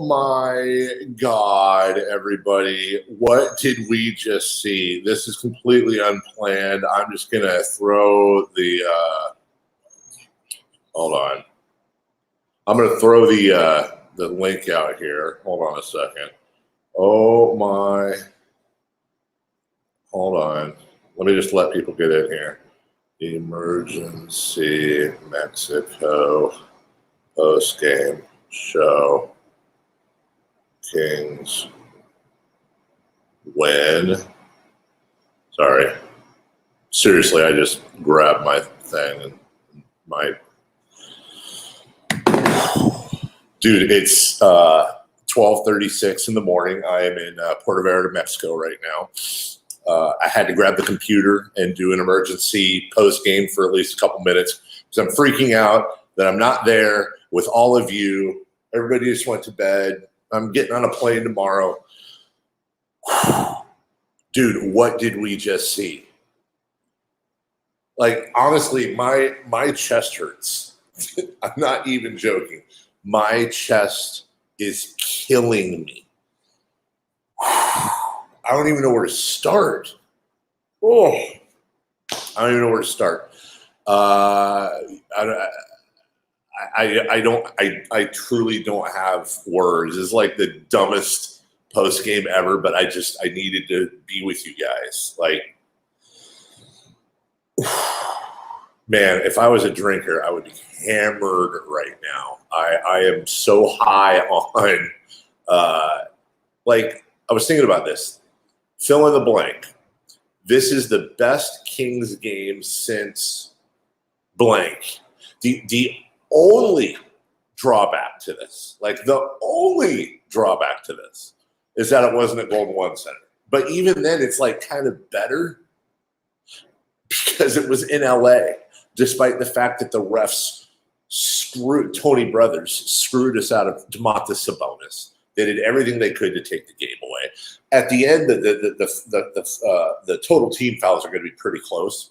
my God, everybody. What did we just see? This is completely unplanned. I'm just going to throw the hold on. I'm going to throw the link out here. Hold on a second. Oh, my. Hold on. Let me just let people get in here. Emergency Mexico post-game show. Kings win. Sorry. Seriously, I just grabbed my thing and my dude, it's 12:36 in the morning. I am in Puerto Vallarta, Mexico right now. I had to grab the computer and do an emergency post-game for at least a couple minutes because I'm freaking out that I'm not there with all of you. Everybody just went to bed. I'm getting on a plane tomorrow. Dude, what did we just see? Like, honestly, my chest hurts. I'm not even joking. My chest is killing me. I don't even know where to start. Oh, I don't even know where to start. I truly don't have words. It's like the dumbest post game ever, but I needed to be with you guys. Like, man, if I was a drinker, I would be hammered right now. I am so high on, like, I was thinking about this. Fill in the blank. This is the best Kings game since blank. The only drawback to this, like the only drawback to this, is that it wasn't at Golden One Center. But even then, it's like kind of better because it was in LA, despite the fact that the refs Tony Brothers screwed us out of Domantas Sabonis. They did everything they could to take the game away. At the end, the total team fouls are going to be pretty close.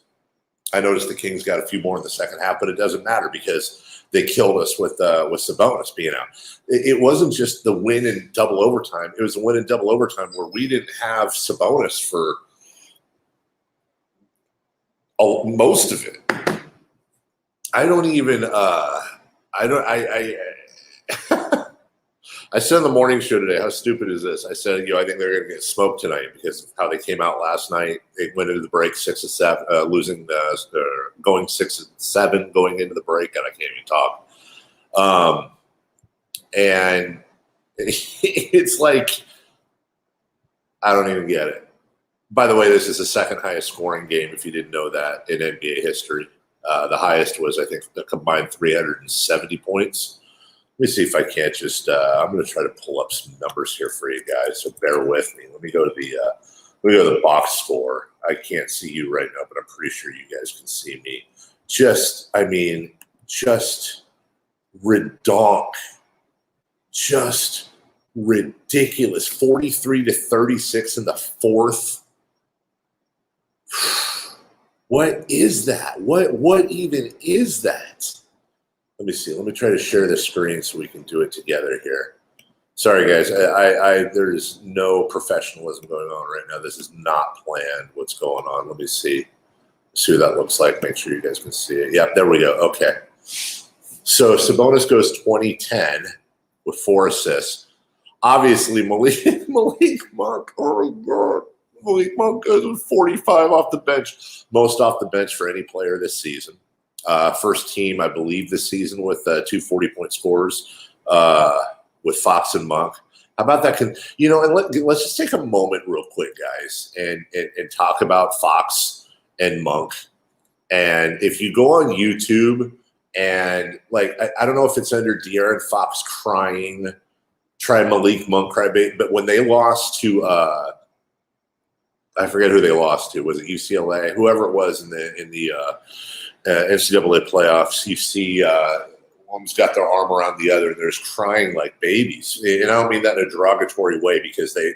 I noticed the Kings got a few more in the second half, but it doesn't matter because they killed us with Sabonis being out. It wasn't just the win in double overtime. It was the win in double overtime where we didn't have Sabonis for most of it. I don't even I said on the morning show today, how stupid is this? I said, I think they're going to get smoked tonight because of how they came out last night. They went into the break 6-7, losing, going 6-7 going into the break, and I can't even talk. And it's like, I don't even get it. By the way, this is the second highest scoring game, if you didn't know that, in NBA history. The highest was, I think, a combined 370 points. Let me see if I can't just. I'm going to try to pull up some numbers here for you guys. So bear with me. Let me go to the box score. I can't see you right now, but I'm pretty sure you guys can see me. Just redonk. Just ridiculous. 43-36 in the fourth. What is that? What even is that? Let me see. Let me try to share the screen so we can do it together here. Sorry, guys. There's no professionalism going on right now. This is not planned. What's going on? Let me see. See what that looks like. Make sure you guys can see it. Yep, there we go. Okay. So Sabonis goes 20-10 with 4 assists. Obviously, Malik Monk. Oh, my God. Malik Monk goes with 45 off the bench. Most off the bench for any player this season. First team, I believe, this season with 2 40-point scorers with Fox and Monk. How about that? And let's just take a moment real quick, guys, and talk about Fox and Monk. And if you go on YouTube and, like, I don't know if it's under De'Aaron Fox crying, try Malik Monk cry, but when they lost to I forget who they lost to. Was it UCLA? Whoever it was in the NCAA playoffs, you see one's got their arm around the other and they're just crying like babies. And I don't mean that in a derogatory way because they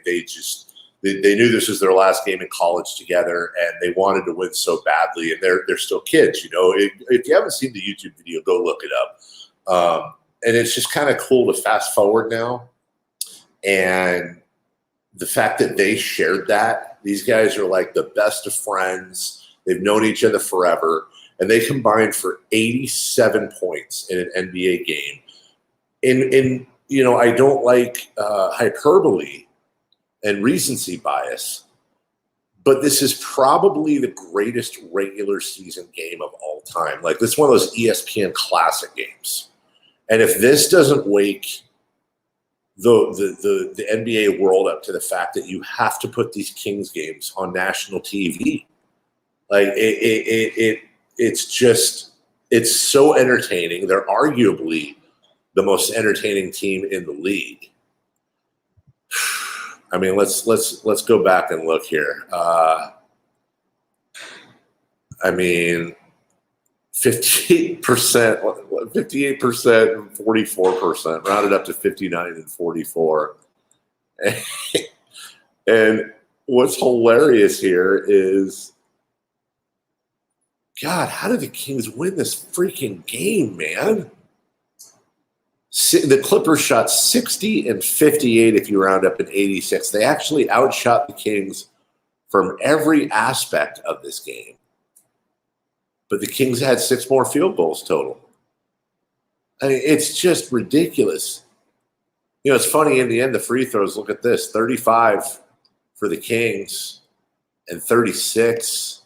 knew this was their last game in college together and they wanted to win so badly. And they're still kids, If you haven't seen the YouTube video, go look it up. And it's just kind of cool to fast forward now And the fact that they shared that, these guys are like the best of friends. They've known each other forever. And they combined for 87 points in an NBA game. In I don't like hyperbole and recency bias, but this is probably the greatest regular season game of all time. Like, this is one of those ESPN classic games. And if this doesn't wake the NBA world up to the fact that you have to put these Kings games on national TV, like it's so entertaining. They're arguably the most entertaining team in the league. I mean, let's go back and look here. 58%, 58% and 44%, rounded up to 59 and 44. And what's hilarious here is, God, how did the Kings win this freaking game, man? The Clippers shot 60 and 58 if you round up in 86. They actually outshot the Kings from every aspect of this game. But the Kings had 6 more field goals total. I mean, it's just ridiculous. It's funny, in the end, the free throws, look at this, 35 for the Kings and 36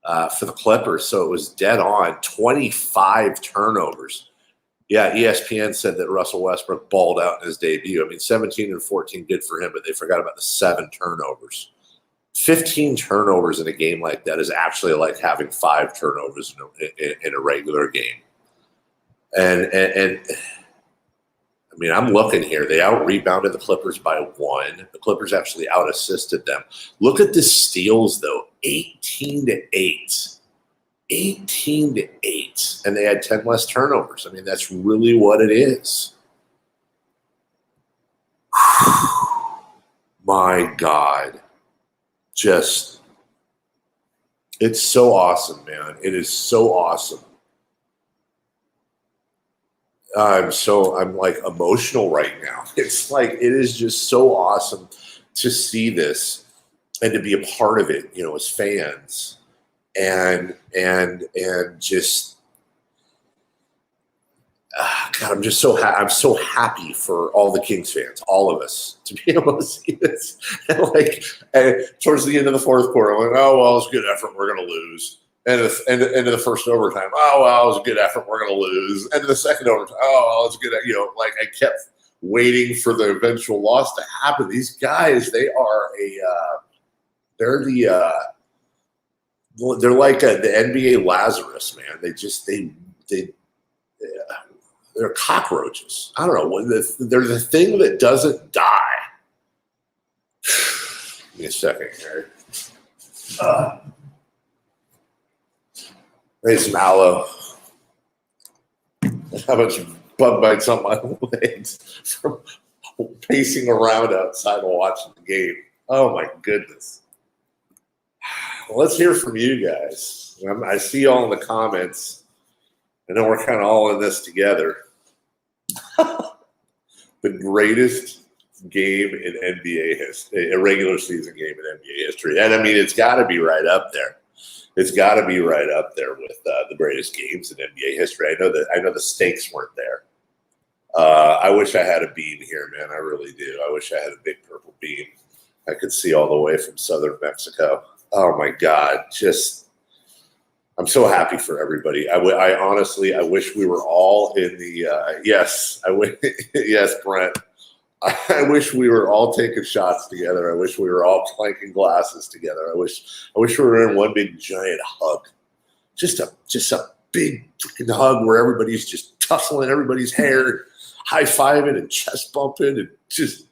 for the Clippers. So it was dead on. 25 turnovers. Yeah, ESPN said that Russell Westbrook balled out in his debut. I mean, 17 and 14, good for him, but they forgot about the 7 turnovers. 15 turnovers in a game like that is actually like having 5 turnovers in a regular game. And I mean, I'm looking here. They out-rebounded the Clippers by 1. The Clippers actually out-assisted them. Look at the steals, though. 18-8. 18-8, and they had 10 less turnovers. I mean, that's really what it is. My God. Just, it's so awesome, man. It is so awesome. I'm like emotional right now. It's like, it is just so awesome to see this and to be a part of it, as fans. And just, God, I'm just I'm so happy for all the Kings fans, all of us, to be able to see this. And towards the end of the fourth quarter, I'm like, oh well, it's a good effort, we're gonna lose. End of the first overtime, oh well, it was a good effort, we're gonna lose. End of the second overtime, oh well, it's good. I kept waiting for the eventual loss to happen. These guys, they're like the NBA Lazarus, man. They're cockroaches. I don't know. They're the thing that doesn't die. Give me a second here. There's some aloe. How much bug bites on my legs from pacing around outside and watching the game. Oh, my goodness. Well, let's hear from you guys. I see y'all in the comments. I know we're kind of all in this together. The greatest game in NBA history, a regular season game in NBA history. And I mean, it's got to be right up there. It's got to be right up there with the greatest games in NBA history. I know the stakes weren't there. I wish I had a beam here, man. I really do. I wish I had a big purple beam. I could see all the way from southern Mexico. Oh my God! I'm so happy for everybody. I honestly, I wish we were all in the. Yes, yes, Brent. I wish we were all taking shots together. I wish we were all clanking glasses together. I wish we were in one big giant hug, just a big freaking hug where everybody's just tussling everybody's hair, high fiving and chest bumping and just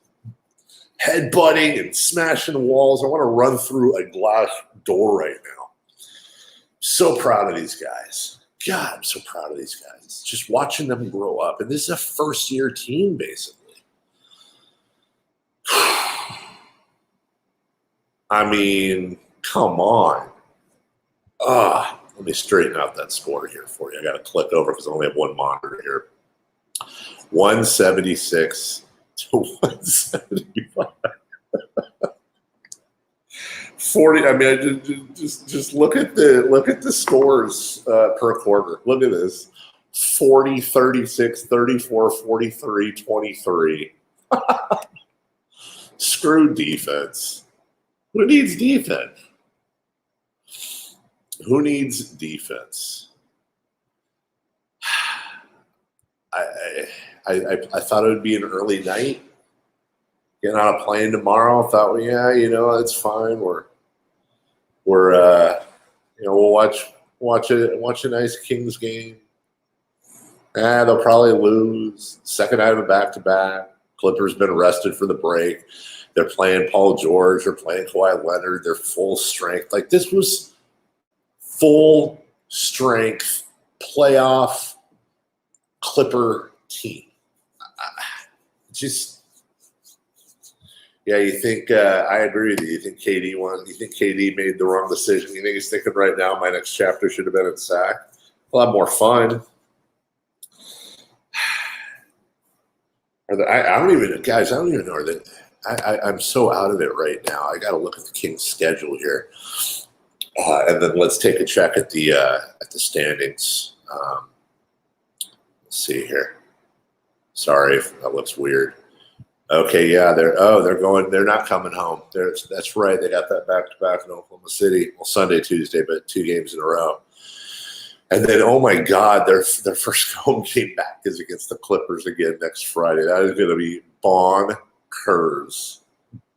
headbutting and smashing walls. I want to run through a glass door right now. So proud of these guys. God, I'm so proud of these guys. Just watching them grow up. And this is a first-year team, basically. I mean, come on. Let me straighten out that score here for you. I got to click over because I only have one monitor here. 176 to 175. 40. I mean, just look at the scores per quarter. Look at this: 40, 36, 34, 43, 23. Screw defense. Who needs defense? Who needs defense? I thought it would be an early night. Getting on a plane tomorrow. I thought, well, yeah, it's fine. We'll watch a nice Kings game. They'll probably lose. Second night of a back-to-back. Clippers been rested for the break. They're playing Paul George. They're playing Kawhi Leonard. They're full strength. Like, this was full strength playoff Clipper team. Yeah, you think I agree with you. You think KD won? You think KD made the wrong decision? You think he's thinking right now my next chapter should have been in Sac? A lot more fun. I don't even know. I'm so out of it right now. I got to look at the Kings' schedule here, and then let's take a check at the standings. Let's see here. Sorry if that looks weird. Okay, yeah, they're not coming home. That's right. They got that back-to-back in Oklahoma City. Well, Sunday, Tuesday, but 2 games in a row. And then, oh my God, their first home game back is against the Clippers again next Friday. That is going to be bonkers.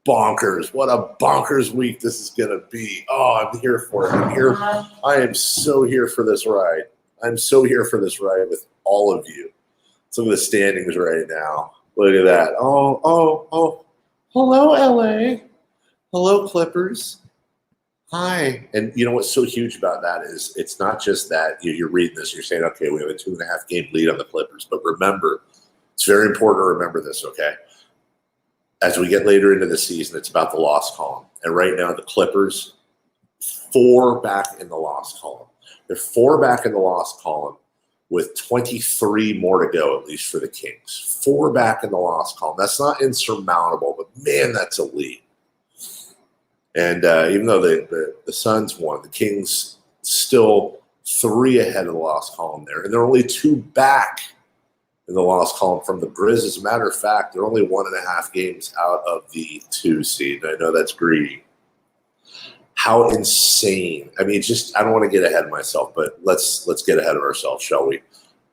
Bonkers. What a bonkers week this is going to be. Oh, I'm here for it. I am so here for this ride. I'm so here for this ride with all of you. Let's look at the standings right now. Look at that. Oh. Hello, LA. Hello, Clippers. Hi. And you know what's so huge about that is it's not just that you're reading this, you're saying, okay, we have a 2.5 game lead on the Clippers. But remember, it's very important to remember this, okay? As we get later into the season, it's about the loss column. And right now, the Clippers, 4 back in the loss column. They're 4 back in the loss column with 23 more to go, at least for the Kings. 4 back in the loss column. That's not insurmountable, but man, that's elite. And even though the Suns won, the Kings still 3 ahead of the loss column there. And they're only 2 back in the loss column from the Grizz. As a matter of fact, they're only 1.5 games out of the 2 seed. I know that's greedy. How insane. I mean, I don't want to get ahead of myself, but let's get ahead of ourselves, shall we?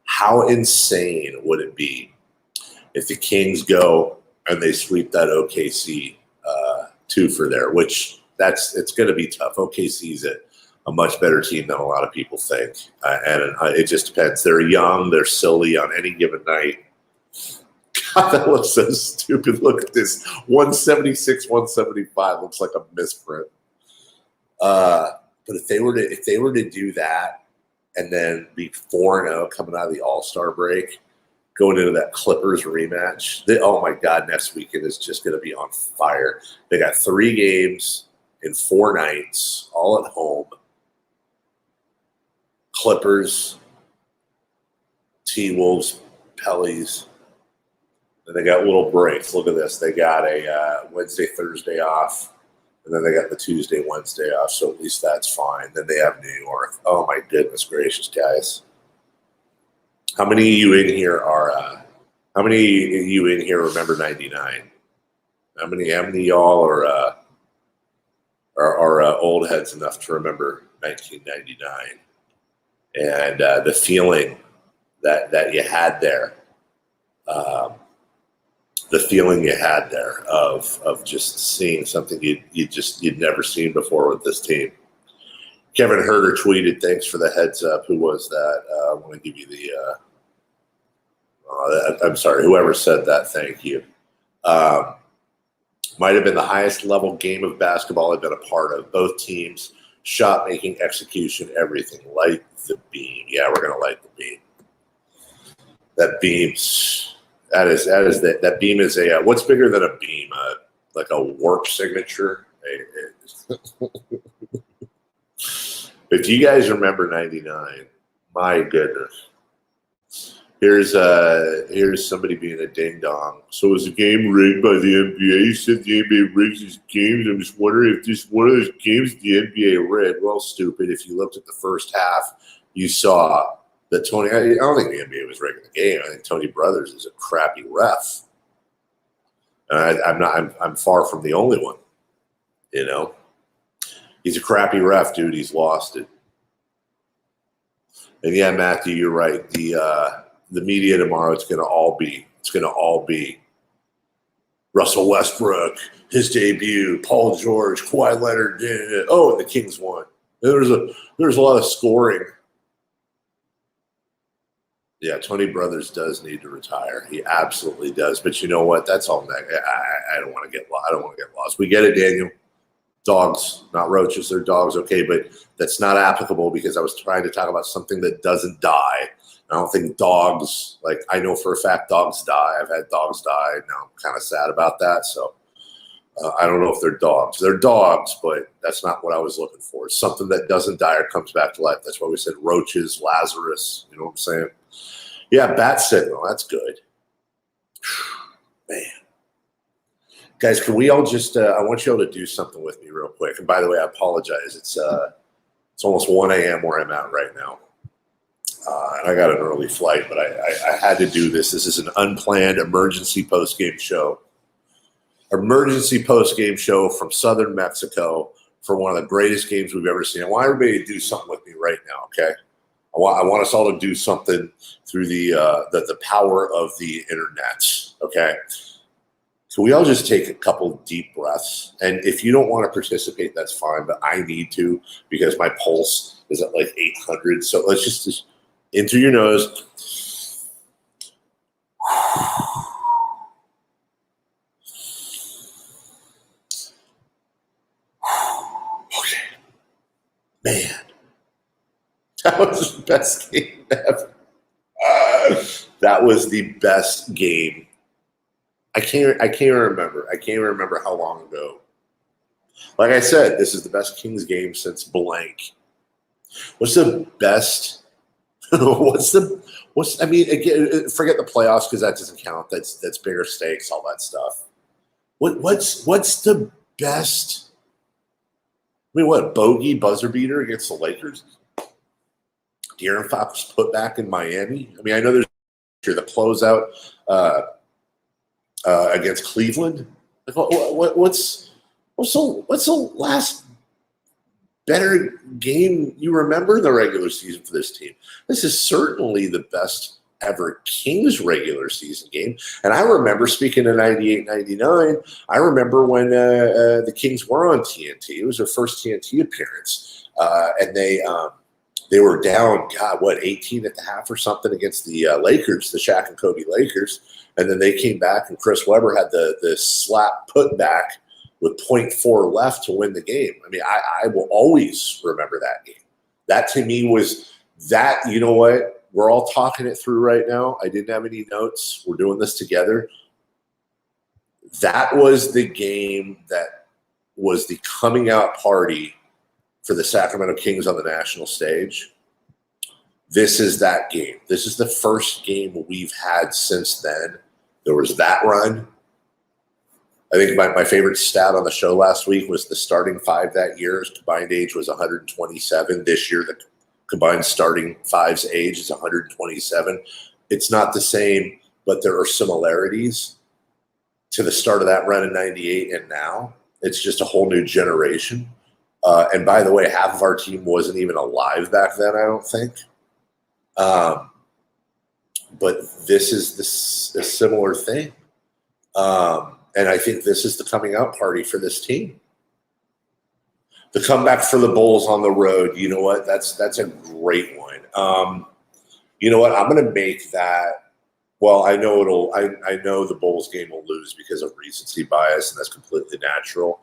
How insane would it be if the Kings go and they sweep that OKC 2 for there, which it's going to be tough. OKC's a much better team than a lot of people think. And it just depends. They're young. They're silly on any given night. God, that looks so stupid. Look at this. 176, 175 looks like a misprint. But if they were to do that and then be 4-0 coming out of the All-Star break, going into that Clippers rematch, oh my God, next weekend is just going to be on fire. They got 3 games in 4 nights, all at home. Clippers, T-Wolves, Pellies. And they got little breaks. Look at this. They got a Wednesday, Thursday off. And then they got the Tuesday, Wednesday off, so at least that's fine. Then they have New York. Oh, my goodness gracious, guys. How many of you in here remember 99? How many of y'all are old heads enough to remember 1999? And the feeling that you had there, of just seeing something you'd never seen before with this team. Kevin Herter tweeted, "Thanks for the heads up." Who was that? I want to give you the. I'm sorry, whoever said that. Thank you. Might have been the highest level game of basketball I've been a part of. Both teams, shot making, execution, everything. Light the beam. Yeah, we're gonna light the beam. That beam's. That beam is a what's bigger than a beam? Like a warp signature. If you guys remember 99, my goodness, Here's somebody being a ding dong. So is the game rigged by the NBA? You said the NBA rigs these games. I'm just wondering if this one of those games the NBA rigged. Well, stupid. If you looked at the first half, you saw that Tony. I don't think the NBA was rigging the game. I think Tony Brothers is a crappy ref. I'm far from the only one. You know, he's a crappy ref, dude. He's lost it. And yeah, Matthew, you're right. The media tomorrow, it's going to all be Russell Westbrook, his debut, Paul George, Kawhi Leonard, and the Kings won. There's a lot of scoring. Yeah, Tony Brothers does need to retire. He absolutely does. But you know what? That's all. I don't want to get lost. We get it, Daniel. Dogs, not roaches. They're dogs, okay, but that's not applicable because I was trying to talk about something that doesn't die. I don't think dogs, like I know for a fact dogs die. I've had dogs die. Now I'm kind of sad about that. So I don't know if they're dogs. They're dogs, but that's not what I was looking for. It's something that doesn't die or comes back to life. That's why we said roaches, Lazarus. You know what I'm saying? Yeah, bat signal. That's good. Man. Guys, can we all just I want you all to do something with me real quick. And by the way, I apologize. It's almost 1 a.m. where I'm at right now. And I got an early flight, but I had to do this. This is an unplanned emergency post-game show. Emergency post-game show from southern Mexico for one of the greatest games we've ever seen. I want everybody to do something with me right now, okay? I want us all to do something through the power of the internet, okay? So we all just take a couple deep breaths. And if you don't want to participate, that's fine, but I need to because my pulse is at like 800. So let's just in through your nose. Okay. Man. That was the best game ever. That was the best game. I can't remember. I can't remember how long ago. Like I said, this is the best Kings game since blank. What's the best? I mean, again, forget the playoffs because that doesn't count. That's bigger stakes, all that stuff. What's the best? I mean, what, bogey buzzer beater against the Lakers? De'Aaron Fox put back in Miami. I mean, I know there's the closeout against Cleveland. Like, what's the last better game you remember in the regular season for this team? This is certainly the best ever Kings regular season game. And I remember, speaking of 98, 99, I remember when the Kings were on TNT. It was their first TNT appearance. And they were down, 18 at the half or something against the Lakers, the Shaq and Kobe Lakers. And then they came back and Chris Webber had the slap put back with 0.4 left to win the game. I mean, I will always remember that game. That to me was that, you know what? We're all talking it through right now. I didn't have any notes. We're doing this together. That was the game that was the coming out party for the Sacramento Kings on the national stage. This is that game. This is the first game we've had since then. There was that run. I think my favorite stat on the show last week was the starting five that year's combined age was 127. This year, the combined starting five's age is 127. It's not the same, but there are similarities to the start of that run in 98 and now. It's just a whole new generation. And by the way, half of our team wasn't even alive back then, I don't think. But this is a similar thing. And I think this is the coming out party for this team. The comeback for the Bulls on the road, you know what? That's a great one. You know what? I'm going to make that. Well, I know I know the Bulls game will lose because of recency bias, and that's completely natural.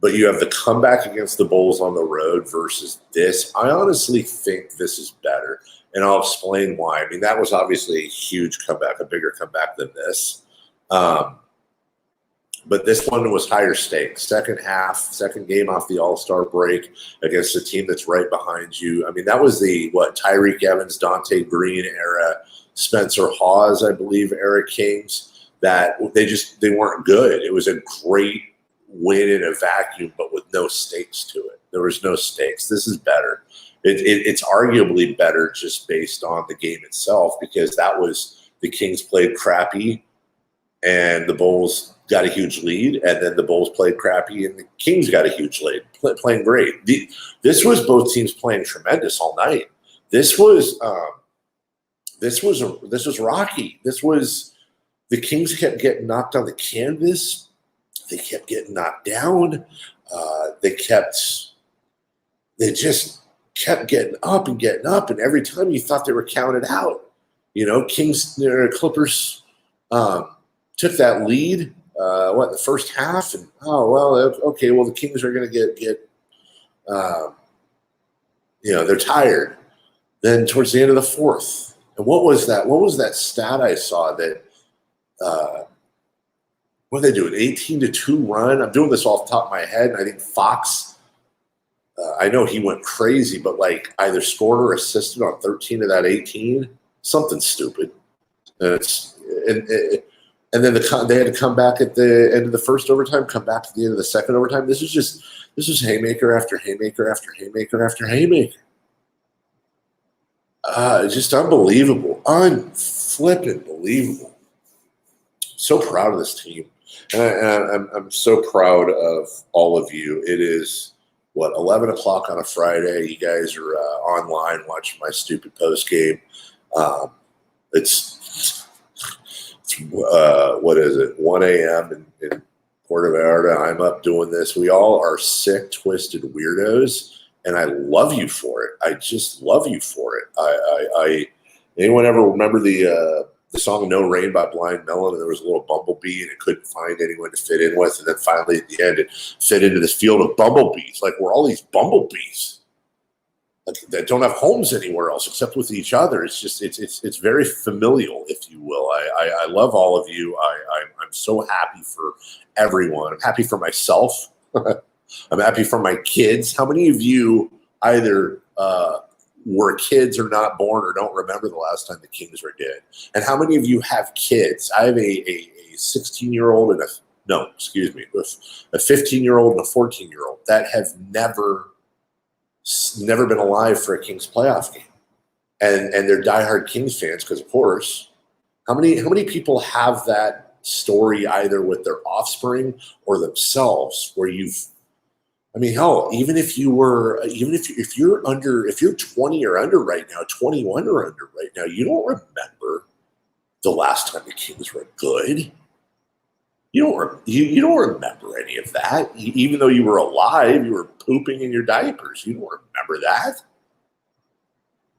But you have the comeback against the Bulls on the road versus this. I honestly think this is better, and I'll explain why. I mean, that was obviously a huge comeback, a bigger comeback than this. But this one was higher stakes. Second game off the All-Star break against a team that's right behind you. I mean, that was the, Tyreek Evans, Dante Green era Spencer Hawes, I believe, era Kings, that they weren't good. It was a great win in a vacuum, but with no stakes to it. There was no stakes. This is better. It's arguably better just based on the game itself, because that was the Kings played crappy and the Bulls got a huge lead, and then the Bulls played crappy and the Kings got a huge lead, playing great. This was both teams playing tremendous all night. This was rocky. This was the Kings kept getting knocked on the canvas. They kept getting knocked down. They just kept getting up, and every time you thought they were counted out. Clippers took that lead, in the first half, and the Kings are going to get they're tired. Then towards the end of the fourth, and what was that? What was that stat I saw that? What did they do? An 18-2 run. I'm doing this off the top of my head, and I think Fox. I know he went crazy, but either scored or assisted on 13 of that 18. Something stupid. And then they had to come back at the end of the first overtime, come back at the end of the second overtime. This was haymaker after haymaker after haymaker after haymaker. Just unbelievable. Unflippin' believable. So proud of this team. And I'm so proud of all of you. It is, 11 o'clock on a Friday. You guys are online watching my stupid post game. It's what is it, 1 a.m. in Puerto Vallarta. I'm up doing this. We all are sick, twisted weirdos, and I love you for it. I just love you for it. Anyone ever remember the song "No Rain" by Blind Melon? And there was a little bumblebee, and it couldn't find anyone to fit in with, and then finally at the end, it fit into this field of bumblebees. We're all these bumblebees that don't have homes anywhere else except with each other. It's just it's very familial, if you will. I love all of you. I'm so happy for everyone. I'm happy for myself. I'm happy for my kids. How many of you either were kids or not born or don't remember the last time the Kings were good? And how many of you have kids? I have a 16-year-old and a 15-year-old and a 14-year-old that have never been alive for a Kings playoff game, and they're diehard Kings fans because, of course, how many people have that story either with their offspring or themselves, where hell, even if you're 20 or under right now, 21 or under right now, you don't remember the last time the Kings were good. You don't remember any of that. Even though you were alive, you were pooping in your diapers. You don't remember that.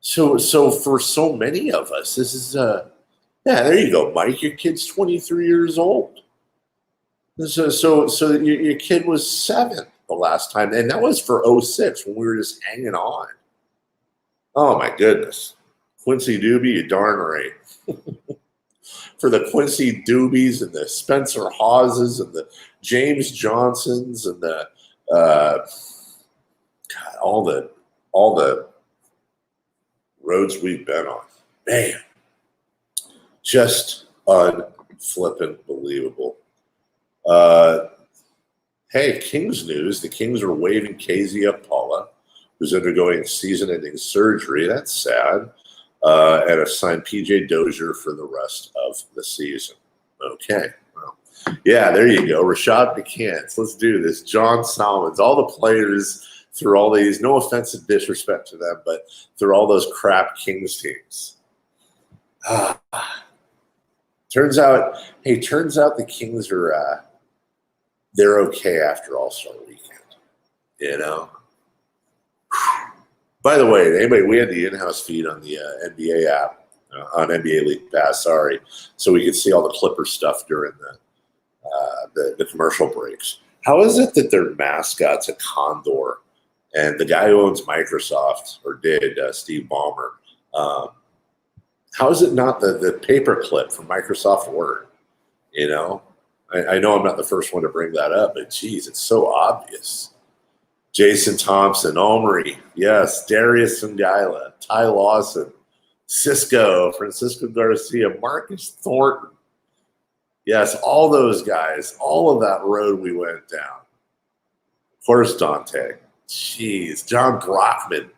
So for so many of us, this is there you go, Mike. Your kid's 23 years old. So your kid was 7 the last time, and that was for 06 when we were just hanging on. Oh my goodness, Quincy Doobie, you darn right. For the Quincy Doobies and the Spencer Hawes and the James Johnsons and the all the roads we've been on, man, just unflippin' believable. Hey, Kings news: the Kings are waiving Kezia Paula, who's undergoing season-ending surgery. That's sad. And have signed PJ Dozier for the rest of the season. Okay. Well, yeah, there you go. Rashad McCants. Let's do this. John Salmons. All the players through all these, no offensive disrespect to them, but through all those crap Kings teams. Turns out the Kings are they're okay after All-Star Weekend. By the way, anybody, we had the in-house feed on the NBA app, on NBA League Pass, sorry, so we could see all the Clipper stuff during the commercial breaks. How is it that their mascot's a condor, and the guy who owns Microsoft, or did, Steve Ballmer, how is it not the paperclip from Microsoft Word? I know I'm not the first one to bring that up, but geez, it's so obvious. Jason Thompson, Omri, yes, Darius Sungila, Ty Lawson, Cisco, Francisco Garcia, Marcus Thornton. Yes, all those guys, all of that road we went down. Of course, Dante. Jeez, John Brockman,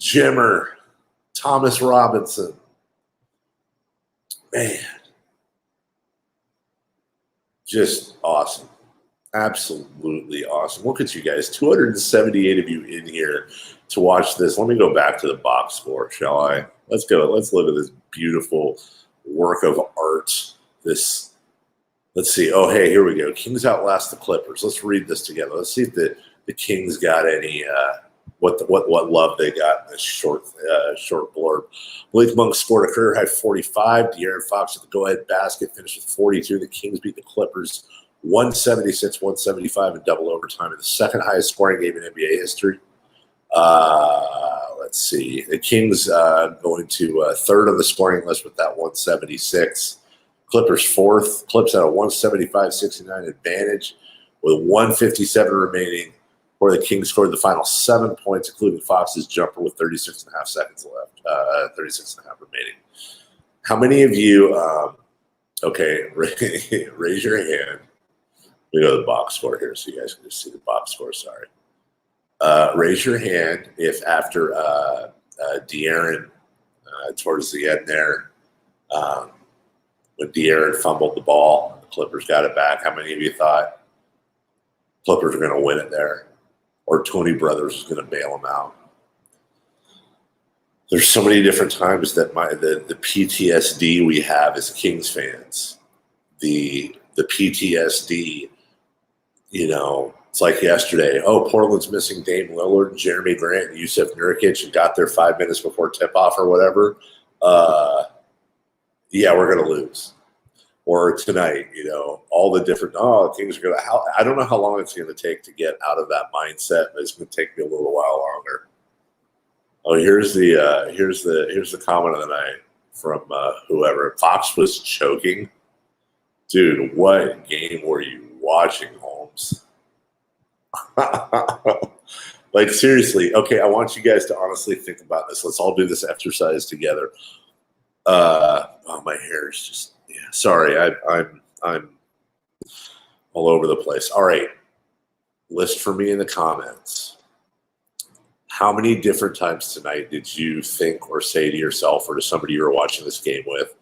Jimmer, Thomas Robinson. Man, just awesome. Absolutely awesome. Look at you guys, 278 of you in here to watch this. Let me go back to the box score, shall I? Let's go. Let's look at this beautiful work of art. Let's see. Oh, hey, here we go. Kings outlast the Clippers. Let's read this together. Let's see if the Kings got any what love they got in this short blurb. Malik Monk scored a career high 45. De'Aaron Fox with the go-ahead basket finished with 42. The Kings beat the Clippers 176-175 in double overtime in the second highest scoring game in NBA history. Let's see. The Kings going to third on the scoring list with that 176. Clippers fourth. Clips had a 175-69 advantage with 157 remaining, where the Kings scored the final 7 points, including Fox's jumper with 36.5 seconds left, 36.5 remaining. How many of you, raise your hand. We go to the box score here so you guys can just see the box score, sorry. Raise your hand if after De'Aaron, towards the end there, when De'Aaron fumbled the ball, the Clippers got it back. How many of you thought Clippers are going to win it there? Or Tony Brothers is going to bail them out? There's so many different times that the PTSD we have as Kings fans, the PTSD, it's like yesterday. Oh, Portland's missing Dame Lillard, Jeremy Grant, and Yusuf Nurkic, and got there 5 minutes before tip-off or whatever. Yeah, we're going to lose. Or tonight, all the different, Kings are going to, I don't know how long it's going to take to get out of that mindset, but it's going to take me a little while longer. Oh, here's the comment of the night from whoever. Fox was choking. Dude, what game were you watching, Holmes? Like, seriously. Okay, I want you guys to honestly think about this. Let's all do this exercise together. My hair is just, sorry, I'm all over the place. All right, list for me in the comments. How many different times tonight did you think or say to yourself or to somebody you were watching this game with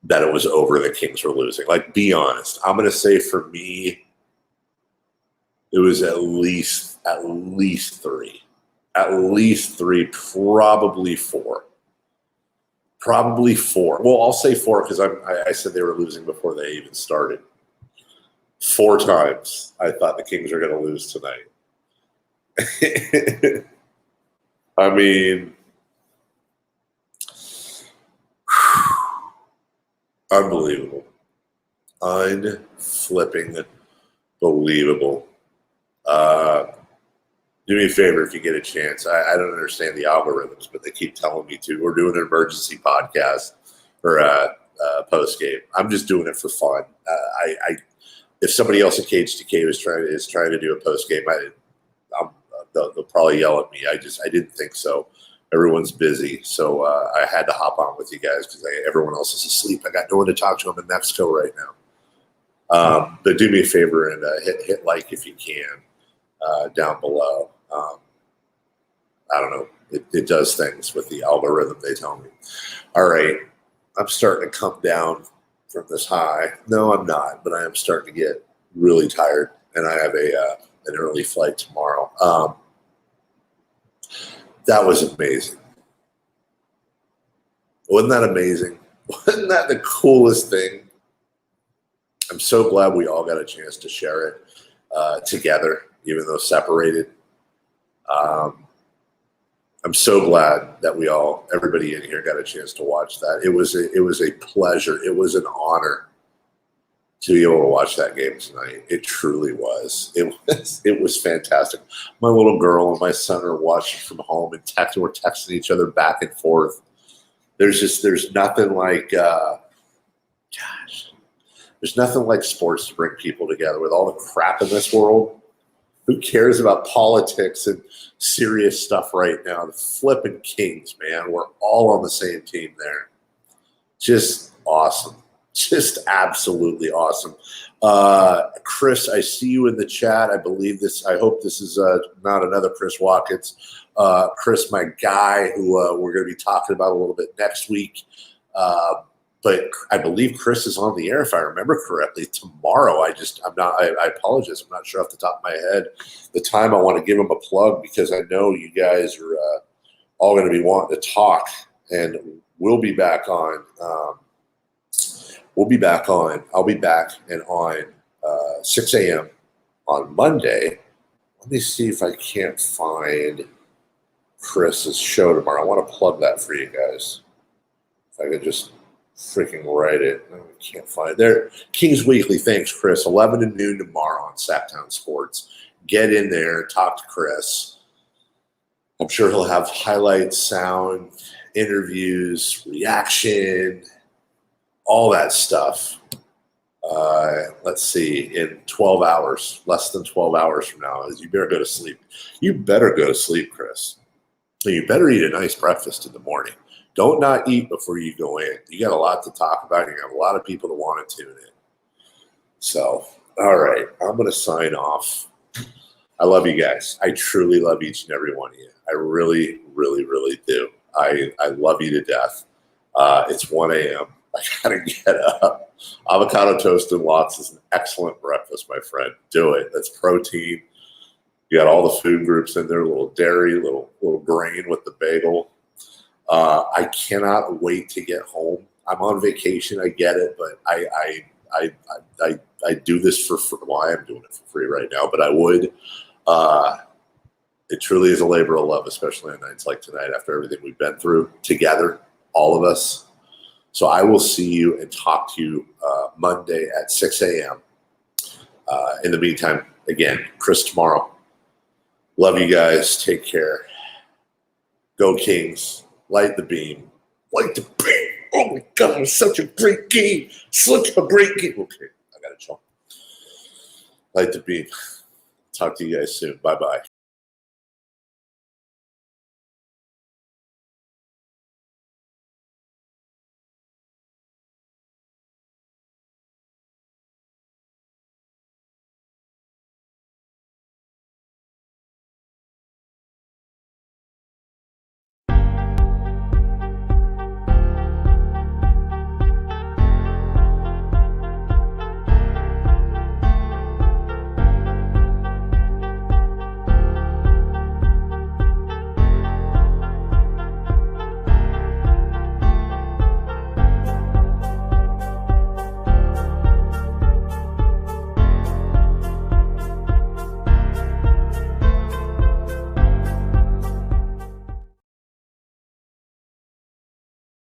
that it was over, the Kings were losing? Like, be honest. I'm going to say for me, it was at least three. At least three, probably four. Probably four. Well, I'll say four because I said they were losing before they even started. 4 times I thought the Kings are going to lose tonight. I mean, unbelievable. Unflipping believable. Do me a favor if you get a chance. I don't understand the algorithms, but they keep telling me to. We're doing an emergency podcast or post game. I'm just doing it for fun. If somebody else at KHTK is trying to do a post game, they'll probably yell at me. I didn't think so. Everyone's busy, so I had to hop on with you guys because everyone else is asleep. I got no one to talk to. I'm in Mexico right now. But do me a favor and hit like if you can down below. I don't know. It does things with the algorithm, they tell me. All right. I'm starting to come down from this high. No, I'm not, but I am starting to get really tired, and I have an early flight tomorrow. That was amazing. Wasn't that amazing? Wasn't that the coolest thing? I'm so glad we all got a chance to share it together, even though separated. I'm so glad that everybody in here got a chance to watch that. It was a pleasure. It was an honor to be able to watch that game tonight. It truly was. It was fantastic. My little girl and my son are watching from home and we're texting each other back and forth. There's nothing like, there's nothing like sports to bring people together with all the crap in this world. Who cares about politics and serious stuff right now? The flipping Kings, man. We're all on the same team there. Just awesome. Just absolutely awesome. Chris, I see you in the chat. I hope this is not another Chris Watkins. Chris, my guy, who we're going to be talking about a little bit next week. But I believe Chris is on the air, if I remember correctly, tomorrow. I apologize. I'm not sure off the top of my head the time. I want to give him a plug because I know you guys are all going to be wanting to talk, and we'll be back on. I'll be back and on 6 a.m. on Monday. Let me see if I can't find Chris's show tomorrow. I want to plug that for you guys. If I could just freaking write it. I can't find it. There. Kings Weekly. Thanks, Chris. 11 to noon tomorrow on Sactown Sports. Get in there. Talk to Chris. I'm sure he'll have highlights, sound, interviews, reaction, all that stuff. Let's see. In 12 hours, less than 12 hours from now, you better go to sleep. You better go to sleep, Chris. So you better eat a nice breakfast in the morning. Don't not eat before you go in. You got a lot to talk about. You have a lot of people that want to tune in. So, all right, I'm going to sign off. I love you guys. I truly love each and every one of you. I really, really, really do. I love you to death. It's 1 a.m. I got to get up. Avocado toast and lots is an excellent breakfast, my friend. Do it. That's protein. You got all the food groups in there, a little dairy, little grain with the bagel. I cannot wait to get home. I'm on vacation. I get it, but I do this for free. Well, I am doing it for free right now, but I would. It truly is a labor of love, especially on nights like tonight after everything we've been through together, all of us. So I will see you and talk to you Monday at 6 a.m. In the meantime, again, Chris tomorrow. Love you guys. Take care. Go Kings. Light the beam. Light the beam. Oh my God, it's such a great game. Such a great game. Okay, I got to jump. Light the beam. Talk to you guys soon. Bye-bye.